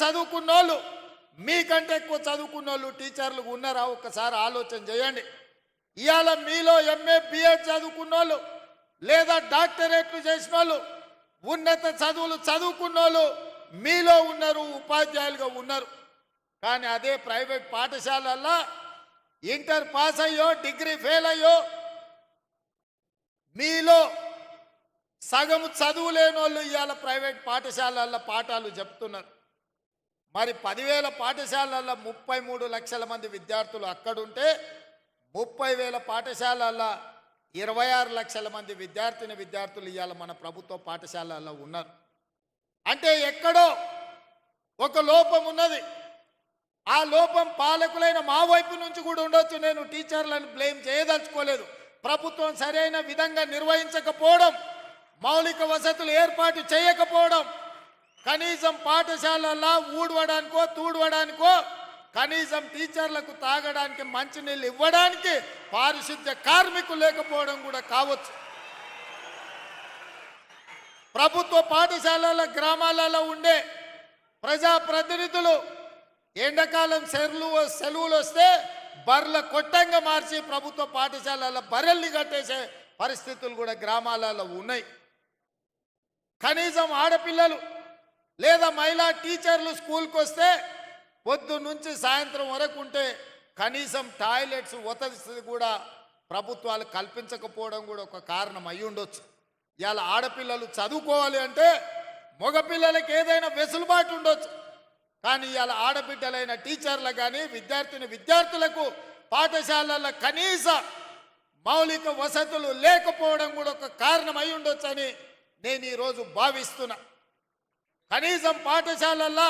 చదువుకున్నోళ్ళు మీకంటే ఎక్కువ చదువుకున్నోళ్ళు టీచర్లు ఉన్నారా? ఒక్కసారి ఆలోచన చేయండి. ఇవాళ మీలో ఎంఏ బిఎడ్ చదువుకున్నోళ్ళు లేదా డాక్టరేట్లు చేసిన వాళ్ళు ఉన్నత చదువులు చదువుకున్నోళ్ళు మీలో ఉన్నారు, ఉపాధ్యాయులుగా ఉన్నారు. కానీ అదే ప్రైవేట్ పాఠశాలల్లో ఇంటర్ పాస్ అయ్యో డిగ్రీ ఫెయిల్ అయ్యో మీలో సగం చదువు లేని వాళ్ళు ఇవాళ ప్రైవేట్ పాఠశాలల్లో పాఠాలు చెప్తున్నారు. మరి 10,000 పాఠశాలల్లో 33 లక్షల మంది విద్యార్థులు అక్కడుంటే 30,000 పాఠశాలల్లో 26 లక్షల మంది విద్యార్థులు ఇవాళ మన ప్రభుత్వ పాఠశాలల్లో ఉన్నారు. అంటే ఎక్కడో ఒక లోపం ఉన్నది. ఆ లోపం పాలకులైన మా వైపు నుంచి కూడా ఉండొచ్చు. నేను టీచర్లను బ్లేమ్ చేయదలుచుకోలేదు. ప్రభుత్వం సరైన విధంగా నిర్వహించకపోవడం, మౌలిక వసతులు ఏర్పాటు చేయకపోవడం, కనీసం పాఠశాలల్లో ఊడవడానికో తూడవడానికో కనీసం టీచర్లకు తాగడానికి మంచినీళ్ళు ఇవ్వడానికి పారిశుద్ధ్య కార్మికులు లేకపోవడం కూడా కావచ్చు. ప్రభుత్వ పాఠశాలల గ్రామాలలో ఉండే ప్రజాప్రతినిధులు ఎండాకాలం సెలవులు వస్తే బర్రెల కొట్టంగా మార్చి ప్రభుత్వ పాఠశాలల బర్రెల్ని కట్టేసే పరిస్థితులు కూడా గ్రామాలలో ఉన్నాయి. కనీసం ఆడపిల్లలు లేదా మహిళా టీచర్లు స్కూల్కి వస్తే పొద్దు నుంచి సాయంత్రం వరకు ఉంటే కనీసం టాయిలెట్స్ వసతి కూడా ప్రభుత్వాలు కల్పించకపోవడం కూడా ఒక కారణం అయి ఉండొచ్చు. ఇవాళ ఆడపిల్లలు చదువుకోవాలి అంటే మగపిల్లలకి ఏదైనా వెసులుబాటు ఉండొచ్చు. కానీ ఇవాళ ఆడబిడ్డలైన టీచర్లకు కానీ విద్యార్థులకు పాఠశాలల కనీస మౌలిక వసతులు లేకపోవడం కూడా ఒక కారణం అయి ఉండొచ్చని నేను ఈరోజు భావిస్తున్నా. కనీసం పాఠశాలల్లో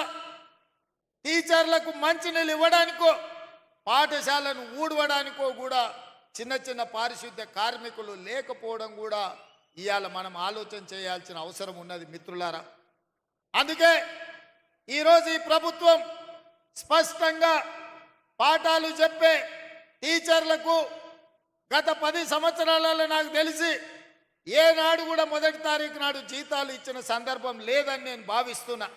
టీచర్లకు మంచినీళ్ళు ఇవ్వడానికో పాఠశాలను ఊడవడానికో కూడా చిన్న చిన్న పారిశుద్ధ్య కార్మికులు లేకపోవడం కూడా ఇవాళ మనం ఆలోచన చేయాల్సిన అవసరం ఉన్నది మిత్రులారా. అందుకే ఈరోజు ఈ ప్రభుత్వం స్పష్టంగా పాఠాలు చెప్పే టీచర్లకు గత 10 సంవత్సరాలలో నాకు తెలిసి ఏనాడు కూడా మొదటి తారీఖు నాడు జీతాలు ఇచ్చిన సందర్భం లేదని నేను భావిస్తున్నా.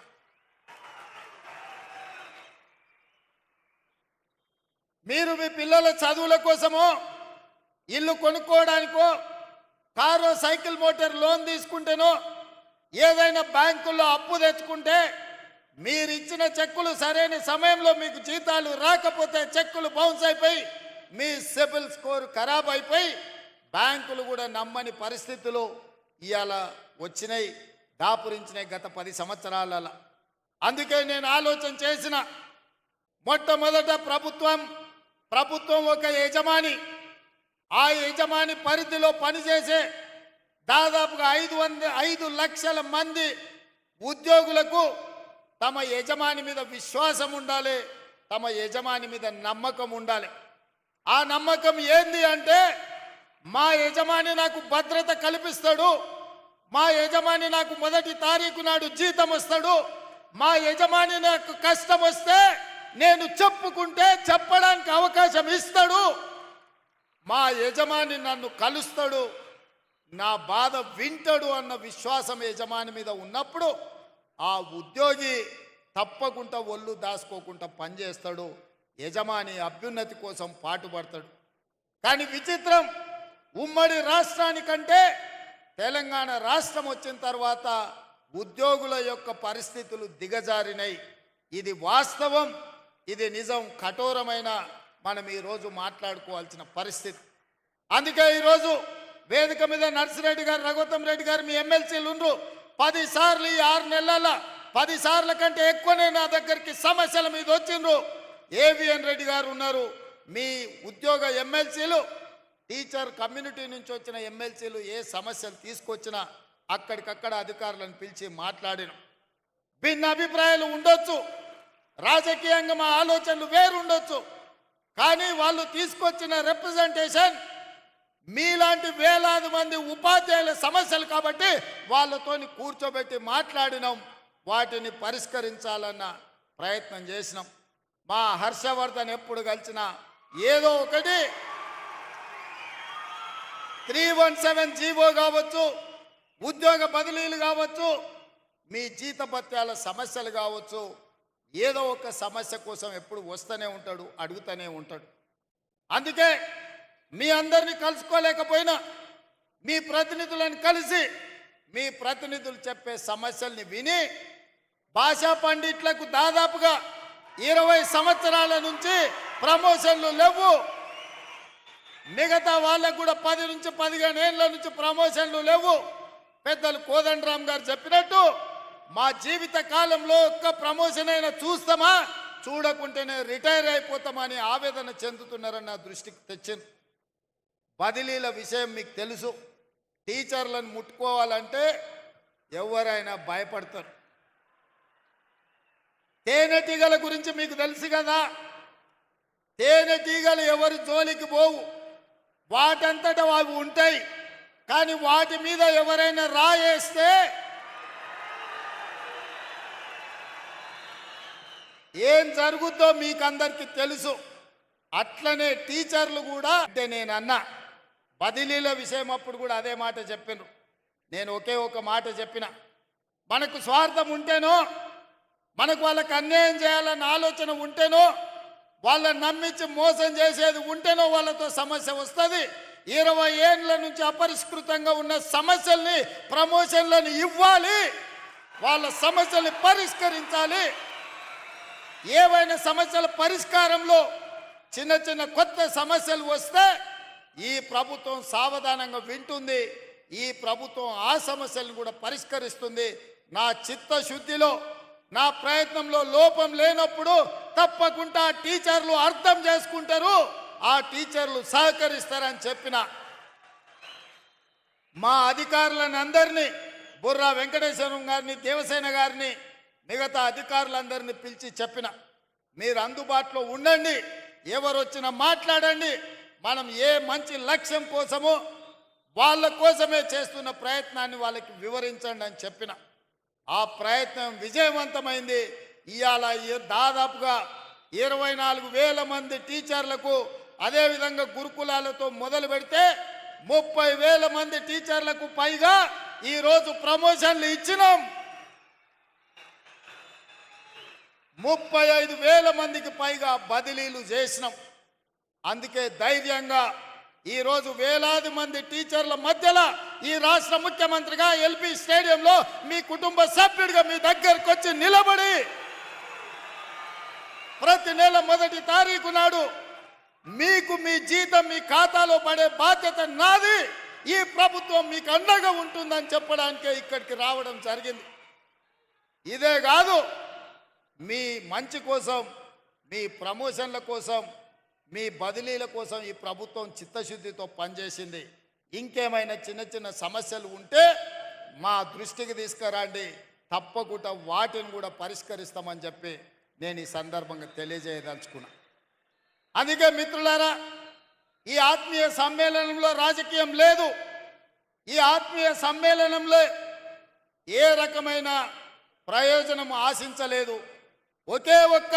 మీరు మీ పిల్లల చదువుల కోసమో ఇల్లు కొనుక్కోవడానికో కారు సైకిల్ మోటార్ లోన్ తీసుకుంటేనో ఏదైనా బ్యాంకుల్లో అప్పు తెచ్చుకుంటే మీరు ఇచ్చిన చెక్కులు సరైన సమయంలో మీకు జీతాలు రాకపోతే చెక్కులు బౌన్స్ అయిపోయి మీ సిబిల్ స్కోర్ ఖరాబ్ అయిపోయి బ్యాంకులు కూడా నమ్మని పరిస్థితులు ఇవాళ వచ్చినాయి, దాపురించినాయి గత 10 సంవత్సరాలలో. అందుకే నేను ఆలోచన చేసిన మొట్టమొదట ప్రభుత్వం ఒక యజమాని, ఆ యజమాని పరిధిలో పనిచేసే దాదాపుగా 5 లక్షల మంది ఉద్యోగులకు తమ యజమాని మీద విశ్వాసం ఉండాలి, తమ యజమాని మీద నమ్మకం ఉండాలి. ఆ నమ్మకం ఏంది అంటే మా యజమాని నాకు భద్రత కల్పిస్తాడు, మా యజమాని నాకు మొదటి తారీఖు నాడు జీతం వస్తాడు, మా యజమాని నాకు కష్టం వస్తే నేను చెప్పుకుంటే చెప్పడానికి అవకాశం ఇస్తాడు, మా యజమాని నన్ను కలుస్తాడు, నా బాధ వింటాడు అన్న విశ్వాసం యజమాని మీద ఉన్నప్పుడు ఆ ఉద్యోగి తప్పకుండా ఒళ్ళు దాచుకోకుండా పనిచేస్తాడు, యజమాని అభ్యున్నతి కోసం పాటుపడతాడు. కానీ విచిత్రం, ఉమ్మడి రాష్ట్రానికంటే తెలంగాణ రాష్ట్రం వచ్చిన తర్వాత ఉద్యోగుల యొక్క పరిస్థితులు దిగజారినాయి. ఇది వాస్తవం, ఇది నిజం, కఠోరమైన మనం ఈరోజు మాట్లాడుకోవాల్సిన పరిస్థితి. అందుకే ఈరోజు వేదిక మీద నర్సిరెడ్డి గారు, రఘుత్తం రెడ్డి గారు మీ ఎమ్మెల్సీలు ఉండ్రు. 10 సార్లు ఈ 6 నెలల 10 సార్ల కంటే ఎక్కువనే నా దగ్గరికి సమస్యల మీద వచ్చిండ్రు. ఏవిఎన్ రెడ్డి గారు ఉన్నారు. మీ ఉద్యోగ ఎమ్మెల్సీలు, టీచర్ కమ్యూనిటీ నుంచి వచ్చిన ఎమ్మెల్సీలు ఏ సమస్యలు తీసుకొచ్చినా అక్కడికక్కడ అధికారులను పిలిచి మాట్లాడిన. భిన్న అభిప్రాయాలు ఉండొచ్చు, రాజకీయంగా మా ఆలోచనలు వేరుండొచ్చు, కానీ వాళ్ళు తీసుకొచ్చిన రిప్రజెంటేషన్ మీలాంటి వేలాది మంది ఉపాధ్యాయుల సమస్యలు కాబట్టి వాళ్ళతోని కూర్చోబెట్టి మాట్లాడినాం, వాటిని పరిష్కరించాలన్న ప్రయత్నం చేసినాం. మా హర్షవర్ధన్ ఎప్పుడు కలిసినా ఏదో ఒకటి 317 జీవో కావచ్చు, ఉద్యోగ బదిలీలు కావచ్చు, మీ జీతభత్యాల సమస్యలు కావచ్చు, ఏదో ఒక సమస్య కోసం ఎప్పుడు వస్తూనే ఉంటాడు, అడుగుతూనే ఉంటాడు. అందుకే మీ అందరినీ కలుసుకోలేకపోయినా మీ ప్రతినిధులను కలిసి మీ ప్రతినిధులు చెప్పే సమస్యల్ని విని భాషా పండిట్లకు దాదాపుగా 20 సంవత్సరాల నుంచి ప్రమోషన్లు లేవు. మిగతా వాళ్ళకు కూడా 10 నుంచి 15 ఏళ్ళ నుంచి ప్రమోషన్లు లేవు. పెద్దలు కోదండరామ్ గారు చెప్పినట్టు మా జీవిత కాలంలో ఒక్క ప్రమోషన్ అయినా చూస్తామా, చూడకుంటేనే రిటైర్ అయిపోతామని ఆవేదన చెందుతున్నారని నా దృష్టికి తెచ్చింది. బదిలీల విషయం మీకు తెలుసు. టీచర్లను ముట్టుకోవాలంటే ఎవరైనా భయపడతారు. తేనెటీగల గురించి మీకు తెలుసు కదా. తేనెటీగలు ఎవరి జోలికి పోవు, వాటంతటా అవి ఉంటాయి. కానీ వాటి మీద ఎవరైనా రాయేస్తే ఏం జరుగుద్దో మీకు అందరికీ తెలుసు. అట్లనే టీచర్లు కూడా అంటే నేను అన్నా బదిలీల విషయం అప్పుడు కూడా అదే మాట చెప్పినారు. నేను ఒకే ఒక మాట చెప్పిన, మనకు స్వార్థం ఉంటేనో, మనకు వాళ్ళకి అన్యాయం చేయాలన్న ఆలోచన ఉంటేనో, వాళ్ళని నమ్మించి మోసం చేసేది ఉంటేనో వాళ్ళతో సమస్య వస్తుంది. 20 ఏళ్ళ నుంచి అపరిష్కృతంగా ఉన్న సమస్యల్ని ప్రమోషన్లను ఇవ్వాలి, వాళ్ళ సమస్యల్ని పరిష్కరించాలి. ఏవైనా సమస్యల పరిష్కారంలో చిన్న చిన్న కొత్త సమస్యలు వస్తే ఈ ప్రభుత్వం సావధానంగా వింటుంది. ఈ ప్రభుత్వం ఆ సమస్యలను కూడా పరిష్కరిస్తుంది. నా చిత్తశుద్ధిలో నా ప్రయత్నంలో లోపం లేనప్పుడు తప్పకుండా టీచర్లు అర్థం చేసుకుంటారు, ఆ టీచర్లు సహకరిస్తారని చెప్పిన మా అధికారులను అందరినీ, బుర్రా వెంకటేశ్వరం గారిని, దేవసేన గారిని, మిగతా అధికారులందరినీ పిలిచి చెప్పిన, మీరు అందుబాటులో ఉండండి, ఎవరు వచ్చినా మాట్లాడండి, మనం ఏ మంచి లక్ష్యం కోసమో వాళ్ళ కోసమే చేస్తున్న ప్రయత్నాన్ని వాళ్ళకి వివరించండి అని చెప్పిన. ఆ ప్రయత్నం విజయవంతమైంది. ఇవాళ దాదాపుగా 24,000 మంది టీచర్లకు, అదేవిధంగా గురుకులాలతో మొదలు పెడితే 30,000 మంది టీచర్లకు పైగా ఈరోజు ప్రమోషన్లు ఇచ్చినాం. 35,000 మందికి పైగా బదిలీలు చేసినాం. అందుకే ధైర్యంగా ఈరోజు వేలాది మంది టీచర్ల మధ్యలో ఈ రాష్ట్ర ముఖ్యమంత్రిగా ఎల్బీ స్టేడియంలో మీ కుటుంబ సభ్యుడిగా మీ దగ్గరకు వచ్చి నిలబడి ప్రతి నెల 1వ తారీఖు నాడు మీకు మీ జీతం మీ ఖాతాలో పడే బాధ్యత నాది, ఈ ప్రభుత్వం మీకు అండగా ఉంటుందని చెప్పడానికే ఇక్కడికి రావడం జరిగింది. ఇదే కాదు, మీ మంచి కోసం, మీ ప్రమోషన్ల కోసం, మీ బదిలీల కోసం ఈ ప్రభుత్వం చిత్తశుద్ధితో పనిచేసింది. ఇంకేమైనా చిన్న చిన్న సమస్యలు ఉంటే మా దృష్టికి తీసుకురండి, తప్పకుండా వాటిని కూడా పరిష్కరిస్తామని చెప్పి నేను ఈ సందర్భంగా తెలియజేయదలుచుకున్నా. అందుకే మిత్రులారా, ఈ ఆత్మీయ సమ్మేళనంలో రాజకీయం లేదు. ఈ ఆత్మీయ సమ్మేళనంలో ఏ రకమైన ప్రయోజనం ఆశించలేదు. ఒకే ఒక్క